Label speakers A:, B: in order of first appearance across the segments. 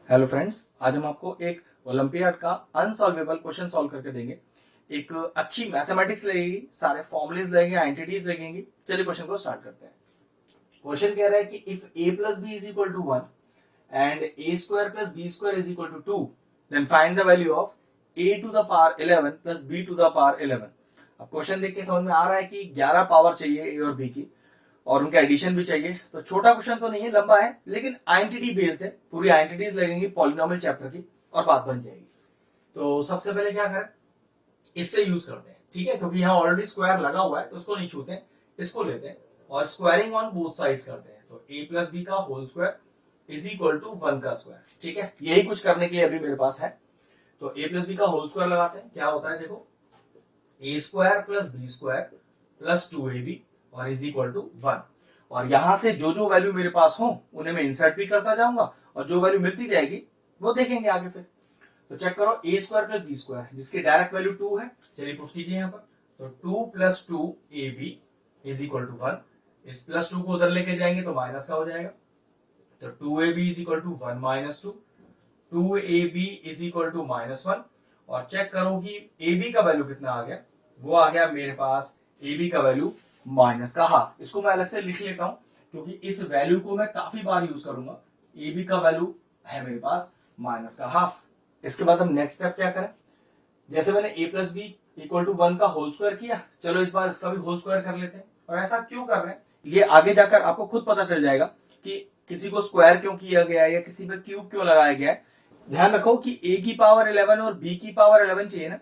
A: Hello friends, आज हम आपको एक ओलंपियाड का अनसॉल्वेबल क्वेश्चन सॉल्व करके देंगे। एक अच्छी मैथमेटिक्स लगेगी, सारे फॉर्मुलेज लगेंगे, आइडेंटिटीज लगेंगी। चलिए क्वेश्चन को स्टार्ट करते हैं। क्वेश्चन कह रहा है कि if a plus B is equal to 1 and a square plus B square is equal to 2, then find the value of a to the power 11 plus b to the power 11। अब question देख के समझ में आ रहा है कि 11 power चाहिए a और b की, और उनका एडिशन भी चाहिए। तो छोटा क्वेश्चन तो नहीं है, लंबा है, लेकिन आइडेंटिटी बेस्ड है। पूरी आइडेंटिटीज लगेंगी पॉलिनोमियल चैप्टर की और बात बन जाएगी। तो सबसे पहले क्या करें, इससे यूज करते हैं, ठीक है, क्योंकि यहाँ ऑलरेडी स्क्वायर लगा हुआ है तो उसको नहीं छूते हैं, इसको लेते हैं और स्क्वायरिंग ऑन बोथ साइड्स करते हैं। तो a प्लस बी का whole square is equal to 1 का स्क्वायर। ठीक है, यही कुछ करने के लिए अभी मेरे पास है। तो a प्लस बी का होल स्क्वायर लगाते हैं, क्या होता है देखो, a square plus B square plus 2ab और इज इक्वल टू 1। और यहां से जो जो वैल्यू मेरे पास हो उन्हें मैं इंसर्ट भी करता जाऊंगा, और जो वैल्यू मिलती जाएगी वो देखेंगे आगे फिर। तो चेक करो, ए स्क्वायर प्लस बी स्क्वायर जिसकी डायरेक्ट वैल्यू 2 है, चलिए पुट कीजिए यहाँ पर। तो 2 plus 2ab is equal to 1। इस प्लस 2 को उधर लेके जाएंगे तो माइनस का हो जाएगा। तो 2ab is equal to 1 minus 2, 2ab is equal to minus 1। और चेक करो कि ab का वैल्यू कितना आ गया, वो आ गया मेरे पास ab का वैल्यू माइनस का हाफ। इसको मैं अलग से लिख लेता हूं क्योंकि इस वैल्यू को मैं काफी बार यूज करूंगा। ab का वैल्यू है मेरे पास माइनस का हाफ। इसके बाद हम नेक्स्ट स्टेप क्या करें, जैसे मैंने a plus B equal to 1 का होल स्क्वायर किया, चलो इस बार इसका भी होल स्क्वायर कर लेते हैं। और ऐसा क्यों कर रहे हैं ये आगे जाकर आपको खुद पता चल जाएगा कि किसी को स्क्वायर क्यों किया गया है या किसी पे क्यूब क्यों लगाया गया है। ध्यान रखो कि a की पावर 11 और b की पावर 11 चाहिए ना,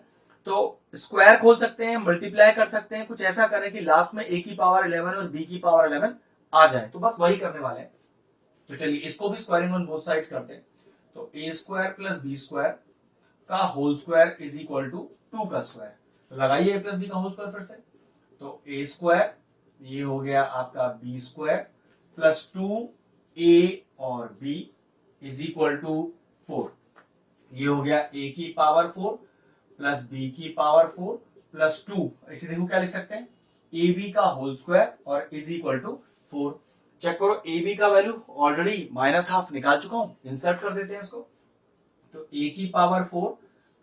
A: तो स्क्वायर खोल सकते हैं, मल्टीप्लाई कर सकते हैं, कुछ ऐसा करें कि लास्ट में a की पावर 11 और b की पावर 11 आ जाए। तो बस वही करने वाले हैं। तो चलिए इसको भी स्क्वायरिंग ऑन बोथ साइड्स करते हैं। तो a square plus B square का whole square is equal to 2 का स्क्वायर। तो लगाइए a प्लस बी का होल स्क्वायर फिर से। तो a स्क्वायर ये हो गया आपका b स्क्वायर प्लस 2a और b इज इक्वल टू 4। ये हो गया a की पावर 4 प्लस b की पावर 4 प्लस 2। इसे देखो क्या लिख सकते हैं, ab का होल स्क्वायर और इज इक्वल टू 4। चेक करो, ab का वैल्यू ऑलरेडी माइनस हाफ निकाल चुका हूं, इंसर्ट कर देते हैं इसको। तो a की पावर 4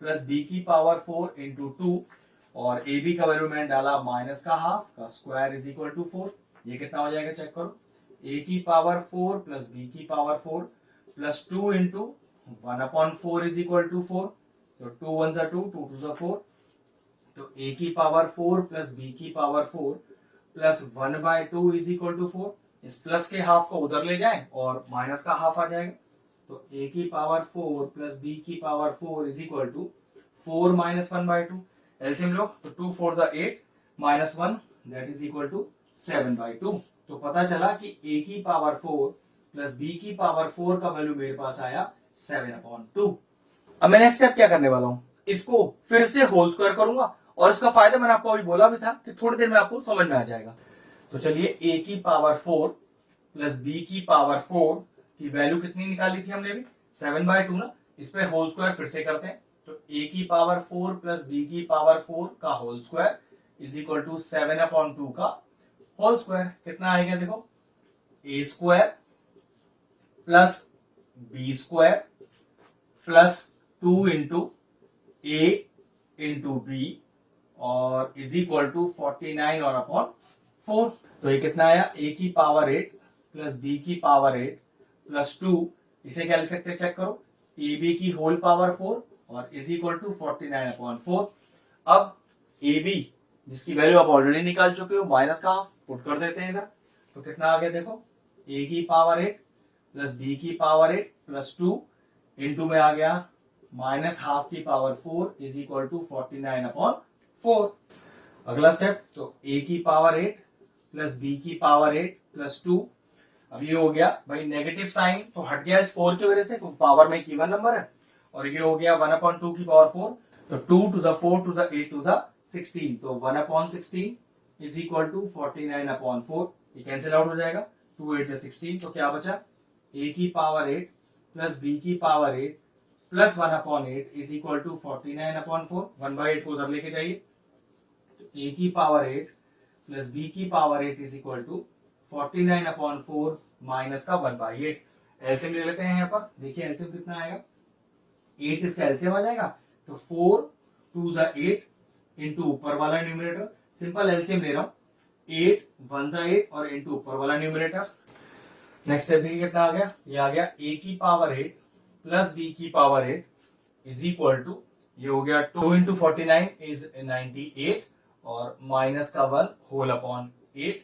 A: प्लस b की पावर 4 इंटू 2, और ab का वैल्यू मैंने डाला माइनस का हाफ का स्क्वायर इज इक्वल टू 4। ये कितना हो जाएगा चेक करो, a की पावर 4 प्लस b की power 4 plus 2 into 1/4 is equal to 4। तो 2 1 2, 2 2 4। तो a की पावर 4 प्लस b की power 4 plus 1/2 is equal to 4। इस प्लस के हाफ को उधर ले जाएं और माइनस का हाफ आ जाएगा। तो a की पावर 4 प्लस b की power 4 is equal to 4 minus 1/2। LCM लो तो 2 4 8 minus 1 that is equal to 7/2। तो पता चला कि a की पावर 4 प्लस b की पावर 4 का वैल्यू मेरे पास आया 7/2। अब मैं नेक्स्ट स्टेप क्या करने वाला हूं, इसको फिर से होल स्क्वायर करूंगा, और इसका फायदा मैंने आपको अभी बोला भी था कि थोड़ी देर में आपको समझ में आ जाएगा। तो चलिए a की पावर 4 प्लस b की पावर 4 की वैल्यू कितनी निकाली थी हमने भी, 7/2 ना। इस पे होल स्क्वायर फिर से करते हैं। तो a की पावर 4 प्लस b की पावर 4 का whole square is equal to 7/2 का होल स्क्वायर। कितना आएगा देखो, a square plus b square plus 2 into a into B और इज इक्वल टू 49 और अपॉन 4। तो ये कितना आया, a की पावर 8 प्लस b की पावर 8 प्लस 2, इसे क्या लिख सकते हैं चेक करो, ab की होल पावर 4 और इज इक्वल टू 49/4। अब ab जिसकी वैल्यू आप ऑलरेडी निकाल चुके हो, माइनस का पुट कर देते हैं इधर। तो कितना आ गया देखो, a की पावर 8 प्लस b की पावर 8 प्लस 2 इंटू में आ गया माइनस हाफ की पावर 4 इज इक्वल टू 49/4। अगला स्टेप, तो a की पावर 8 प्लस b की पावर 8 प्लस 2। अब ये हो गया भाई नेगेटिव साइन तो हट गया इस 4 की वजह से, क्योंकि पावर में एक इवन नंबर है। और ये हो गया 1/2 की पावर 4। तो 2 to the 4 to the 8 to the 16। तो 1/16 इज इक्वल टू 49/4। ये कैंसिल आउट हो जाएगा, 2 8 16। तो क्या बचा, a की पावर 8 प्लस b की power 8 plus 1/8 is equal to 49/4। 1/8 को उधर लेके जाइए। तो a की पावर 8 प्लस b की power 8 is equal to 49/4 minus का 1/8। एलसीएम ले लेते हैं यहाँ पर, देखिए एलसीएम कितना आएगा, 8 इसका एलसीएम आ जाएगा, तो 4 2 जा 8 इंटू ऊपर वाला न्यूमरेटर, सिंपल एलसीएम ले रहा हूं, 8 1 जा 8 और इंटू ऊपर वाला न्यूमरेटर। नेक्स्ट स्टेप देखिए कितना आ गया, ये आ गया a की पावर 8 प्लस b की पावर 8 इज इक्वल टू, ये हो गया 2 इंटू 49 इज 98 और माइनस का 1 होल अपॉन 8,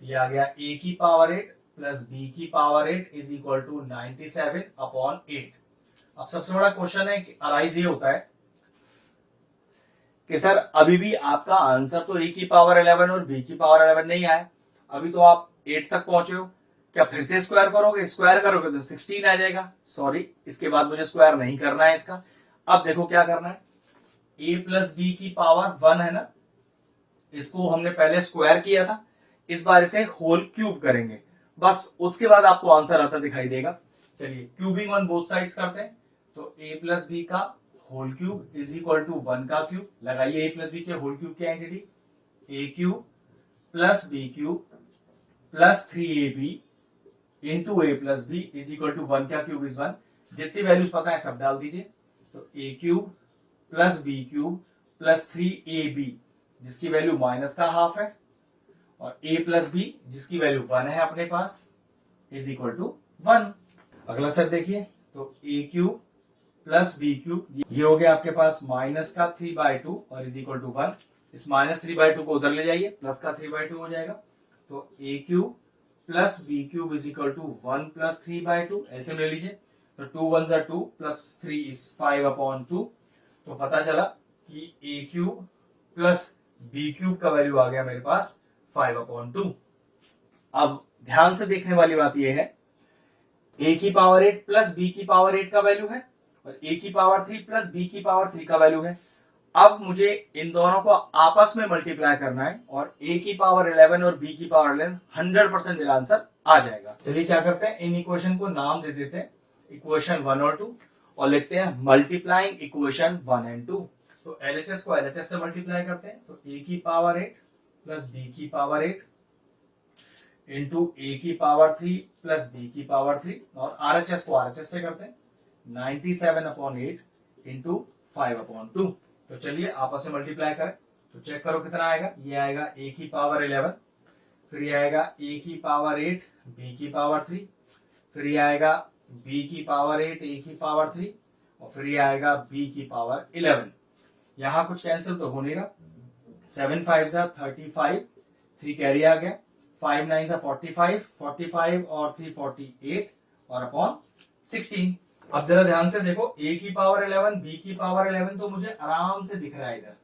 A: ये आ गया a की पावर 8 प्लस b की power 8 is equal to 97 upon 8। अब सबसे बड़ा क्वेश्चन है कि अराइज ये होता है कि सर अभी भी आपका आंसर तो a की पावर 11 और b की पावर 11 नहीं आया, अभी तो आप 8 तक पहुंचे हो, क्या फिर से स्क्वायर करोगे, स्क्वायर करोगे तो 16 आ जाएगा, सॉरी इसके बाद मुझे स्क्वायर नहीं करना है इसका। अब देखो क्या करना है, a प्लस बी की पावर 1 है ना, इसको हमने पहले स्क्वायर किया था, इस बार इसे होल क्यूब करेंगे, बस उसके बाद आपको आंसर आता दिखाई देगा। चलिए क्यूबिंग ऑन बोथ साइड्स करते हैं, तो a प्लस बी का whole cube is equal to 1 का क्यूब, लगाइए a प्लस बी के होल क्यूब की identity, a cube plus B cube plus 3ab into A plus B is equal to 1 का cube is 1, जितनी values पता है सब डाल दीजिए, तो a cube plus B cube plus 3ab जिसकी वैल्यू माइनस का हाफ है, और a प्लस बी जिसकी वैल्यू 1 है अपने पास इज इक्वल टू 1। अगला स्टेप देखिए, तो a cube plus B cube, ये हो गया आपके पास माइनस का 3/2 और इज इक्वल टू 1, इस माइनस 3/2 को उधर ले जाइए, प्लस का 3/2 हो जाएगा, तो a cube plus B cube is equal to 1 plus 3/2, ऐसे ले लीजिए, तो 2 1 जा 2 प्लस 3 इज 5 अपॉन 2, तो पता चला कि a cube plus B cube का वैल्यू आ गया मेरे पास 5 अपॉन 2। अब ध्यान से देखने वाली बात यह है, a की पावर 8 प्लस b की पावर 8 का वैल्यू है और a की पावर 3 प्लस b की पावर 3 का वैल्यू है। अब मुझे इन दोनों को आपस में मल्टीप्लाई करना है और a की पावर 11 और b की पावर 11 100% मेरा आंसर आ जाएगा। चलिए क्या करते हैं, इन इक्वेशन को नाम दे देते हैं इक्वेशन 1 और 2 और लिखते हैं मल्टीप्लाइंग इक्वेशन 1 एंड 2। तो LHS को LHS से मल्टीप्लाई करते हैं, तो a की पावर 8 प्लस b की पावर 8 इंटू a की पावर 3 प्लस b की पावर 3 और RHS को RHS से करते हैं 97 अपॉन 8 इंटू 5 अपॉन 2। तो चलिए आपस में मल्टीप्लाई करें, तो चेक करो कितना आएगा, ये आएगा a की पावर 11, फिर ये आएगा a की पावर 8 b की पावर 3, फिर ये आएगा b की पावर 8 a की पावर 3 और फिर ये आएगा b की पावर 11। यहां कुछ कैंसिल तो हो नहीं रहा, 7 5 जा 35, 3 कैरी आ गया, 5 9 जा 45, 45 और 3 48 और अपॉन 16। अब जरा ध्यान से देखो, a की पावर 11 b की पावर 11 तो मुझे आराम से दिख रहा है इधर,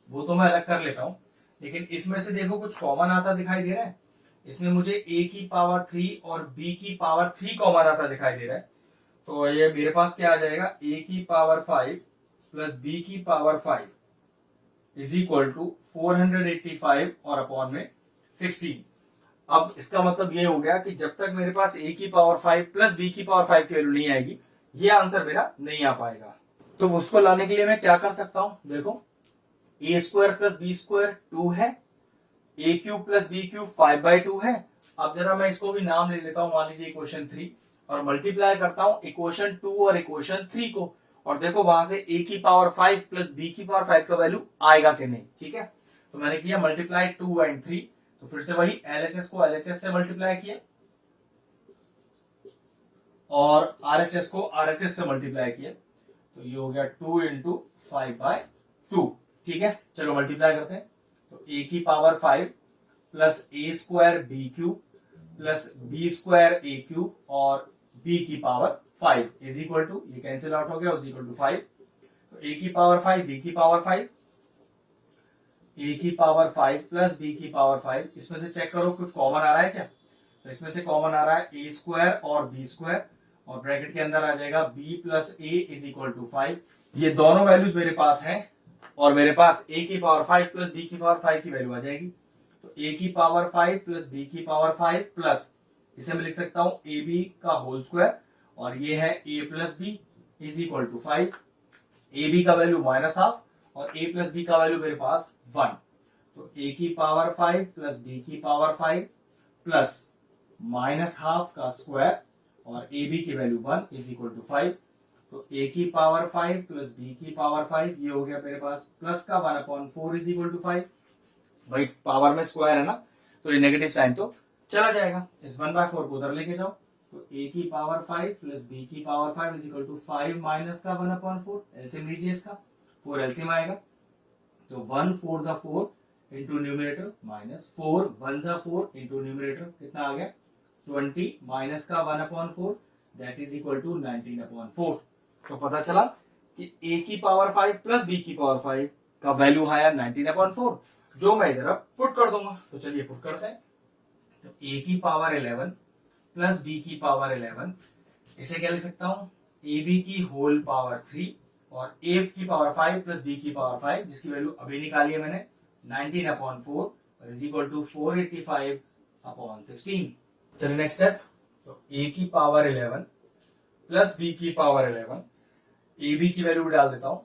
A: वो तो मैं अलग कर लेता हूं, लेकिन इसमें से देखो कुछ कॉमन आता दिखाई दे रहा है, इसमें मुझे a की पावर 3 और b की पावर 3 कॉमन आता दिखाई दे रहा है, तो ये मेरे पास क्या आ जाएगा, a की पावर 5 प्लस b की पावर 5 इज इक्वल टू 485 और अपॉन में 16। अब इसका मतलब ये हो गया कि जब तक मेरे पास a की पावर 5 प्लस b की पावर 5 की वैल्यू नहीं आएगी, ये आंसर मेरा नहीं आ पाएगा। तो उसको लाने के लिए मैं क्या कर सकता हूं, देखो a square plus B square 2 है, a cube plus B cube 5/2 है। अब जरा मैं इसको भी नाम ले लेता हूं, मान लीजिए इक्वेशन 3 और मल्टीप्लाई करता हूं इक्वेशन 2 और इक्वेशन 3 को, और देखो वहां से a की पावर 5 प्लस b की पावर 5 का वैल्यू आएगा कि नहीं। ठीक है, तो मैंने किया मल्टीप्लाई 2 एंड 3, तो फिर से वही LHS को LHS से मल्टीप्लाई किया और RHS को RHS से मल्टीप्लाई किया, तो ये हो गया 2 इंटू 5/2। ठीक है, चलो मल्टीप्लाई करते हैं, तो a की power 5 plus a square b cube plus B square a cube और b की पावर 5 इज इक्वल टू, ये कैंसिल आउट हो गया, इज इक्वल टू 5, तो a की पावर 5 b की पावर 5, a की पावर 5 प्लस b की पावर 5, इसमें से चेक करो कुछ कॉमन आ रहा है क्या, तो इसमें से कॉमन आ रहा है a स्क्वायर और b स्क्वायर और ब्रैकेट के अंदर आ जाएगा b plus a is equal to 5। ये दोनों वैल्यूज मेरे पास हैं और मेरे पास a की पावर 5 प्लस b की पावर 5 की वैल्यू आ जाएगी, तो a की पावर 5 प्लस b की पावर 5 प्लस, इसे मैं लिख सकता हूं ab का होल स्क्वायर और ये है a plus B is equal to 5, ab का वैल्यू माइनस हाफ और a प्लस b का वैल्यू मेरे पास 1, तो a की पावर 5 प्लस b की पावर 5 प्लस माइनस हाफ का स्क्वायर और ए बी की वैल्यू 1 इज इक्वल टू 5। तो ए की पावर 5 प्लस बी की पावर 5, ये हो गया मेरे पास प्लस का 1/4 इज इक्वल टू 5। भाई पावर में स्क्वायर है ना, तो ये नेगेटिव साइन तो चला जाएगा। इस 1/4 को उधर लेके जाओ, तो a की पावर 5 प्लस b की power 5 is equal to 5 minus का 1/4। एलसीएम लीजिए इसका, 4 एलसीएम आएगा, तो 1 4 जा 4 इंटू न्यूमिनेटर माइनस 4 1 जा 4 इंटू न्यूमिनेटर, कितना आ गया 20 माइनस का 1/4, दैट इज इक्वल टू 19/4। तो पता चला कि a की पावर 5 प्लस b की पावर 5 का वैल्यू आया 19/4, जो मैं इधर अब पुट कर दूंगा। तो चलिए पुट करते हैं। तो a की पावर 11 प्लस b की पावर 11, इसे क्या लिख सकता हूं, ab की होल पावर 3 और a की पावर 5 प्लस b की पावर 5, जिसकी वैल्यू अभी निकाली है मैंने 19/4 इज इक्वल टू 485/16। चलिए नेक्स्ट स्टेप। तो a की पावर 11 प्लस b की पावर 11, ab की वैल्यू डाल देता हूं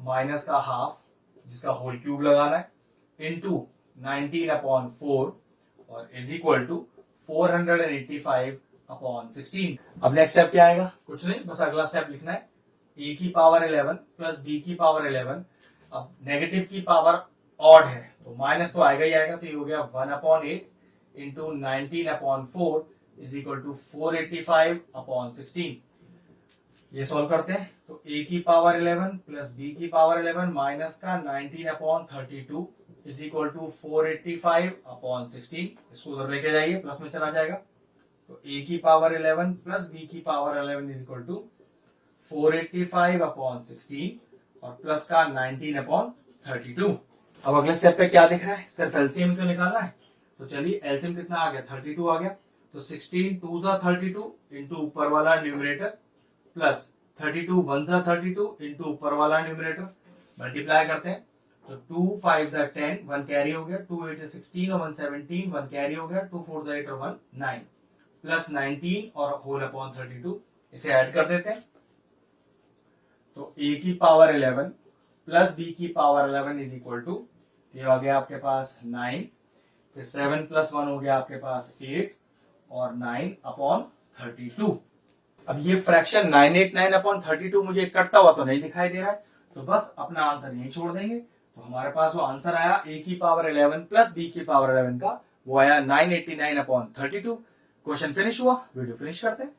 A: माइनस का हाफ, जिसका होल क्यूब लगाना है, इंटू 19/4 और इज इक्वल टू 485/16। अब नेक्स्ट स्टेप क्या आएगा, कुछ नहीं, बस अगला स्टेप लिखना है। a की पावर 11 प्लस b की पावर 11, अब नेगेटिव की पावर ऑड है तो माइनस तो आएगा ही आएगा, तो ये हो गया 1/8 इंटू 19/4 इज इक्वल टू 485/16। ये सॉल्व करते हैं। तो a की पावर 11 प्लस b की पावर 11 माइनस का 19/32 इज इक्वल टू 485/16। इसको उधर लेके जाइए, प्लस में चला जाएगा। तो a की पावर 11 प्लस b की पावर 11 इज इक्वल टू 485/16 और प्लस का 19/32। अब अगले स्टेप पे क्या दिख रहा है, सिर्फ एलसीएम तो निकालना है। तो चलिए एलसीएम कितना आ गया, 32 आ गया। तो 16 2 जा 32 इंटू ऊपर वाला न्यूमरेटर प्लस 32 1 जा 32 इंटू ऊपर वाला न्यूमरेटर, मल्टीप्लाई करते हैं। तो 2 5 जा 10, 1 कैरी हो गया, 2 8 जा 16 और 1 17, 1 कैरी हो गया, 2 4 जा 8 और 1 9 प्लस 19 और होल अपॉन 32, इसे ऐड कर देते हैं। तो a की पावर 11 प्लस b की पावर 11 इज इक्वल टू, ये आ गया आपके पास 9, फिर 7 प्लस 1 हो गया आपके पास 8 और 9/32। अब ये फ्रैक्शन 989/32 मुझे कटता हुआ तो नहीं दिखाई दे रहा है, तो बस अपना आंसर यहीं छोड़ देंगे। तो हमारे पास वो आंसर आया a की पावर 11 प्लस b की पावर 11 का, वो आया 989/32। क्वेश्चन फिनिश हुआ, वीडियो फिनिश करते हैं।